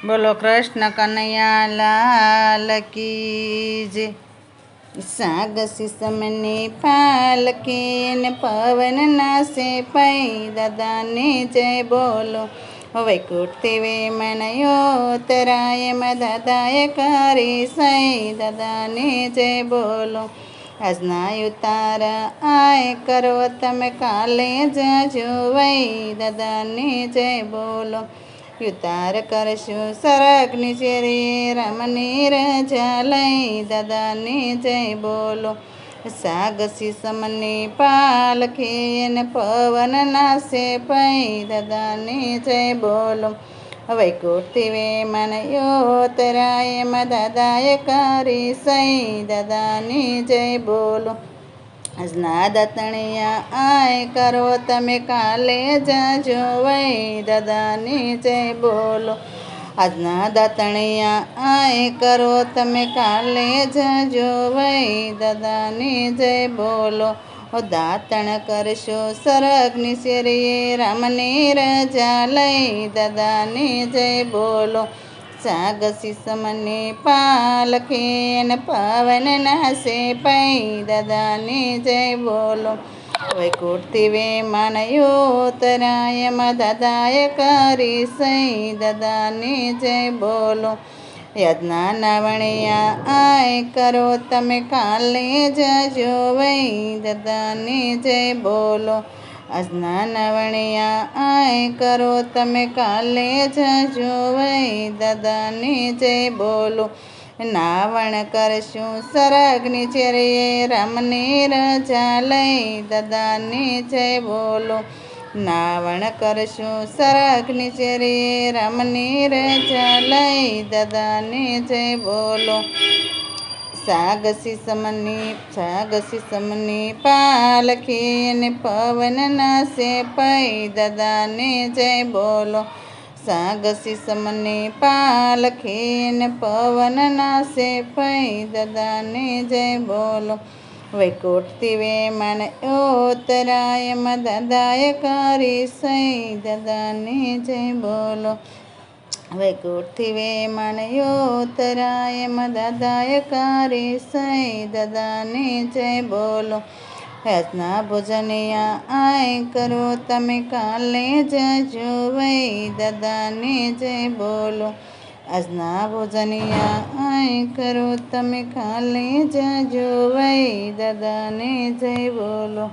બોલો કૃષ્ણ કનૈયા લાલ કી જય। સાગ સિસમની પાલકી ને પવન નાસે પૈ દાદાની જય બોલો। વૈકુંઠથી વેમનયો તરાય દાદાએ કરી સૈ દાદાની જય બોલો। આજના ઉતારા આય કરો તમે કાલે જજો વૈ દાદાની જય બોલો। ઉતાર કરશું સરગની ચેરી રામની રજા લઈ દાદાની જય બોલો। સાગ સિસમની પાલખી ને પવન નાસે પૈ દાદાની જય બોલો। વૈકુંઠથી વેમનયો તરાય દાદાએ કરી સૈ દાદાની જય બોલો। આજના દાતણિયા આય કરો તમે કાલે જજો વૈ દાદાની જય બોલો। આજના દાતણિયા આય કરો તમે કાલે જજો વૈ દાદાની જય બોલો। દાતણ કરશો સરગની શેરીએ રામની રજા લઈ દાદાની જય બોલો। સાગ સિસમની પાલખી ને પવન નાસે પૈ દાદાની જય બોલો। વૈકુંઠથી વેમનયો તરાય દાદાએ કરી સૈ દાદાની જય બોલો। યજ્ઞા નાવણિયા આય કરો તમે કાલે જજો વૈ દાદાની જય બોલો। આજના નાવણિયા આય કરો તમે કાલે જજો વૈ દાદાની જય બોલો। નાવણ કરશું સરગની ચેરીએ રામની રજા લઈ દાદાની જય બોલો। નાવણ કરશું સરગની ચેરીએ રામની રજા લઈ દાદાની જય બોલો। સાગ સિસમની પાલખી ને પવન નાસે પૈ દાદાની જય બોલો। સાગ સિસમની પાલખી ને પવન નાસે પૈ દાદાની જય બોલો। વૈકુંઠથી વેમનયો તરાય દાદાએ કરી સૈ દાદાની જય બોલો। વૈકુંઠથી વેમનયો તરાય દાદાએ કરી સૈ દાદાની જય બોલો। આજના ભોજનિયા આય કરો તમે કાલે જજો વૈ દાદાની જય બોલો। આજના ભોજનિયા આય કરો તમે કાલે જજો વૈ દાદાની જય બોલો।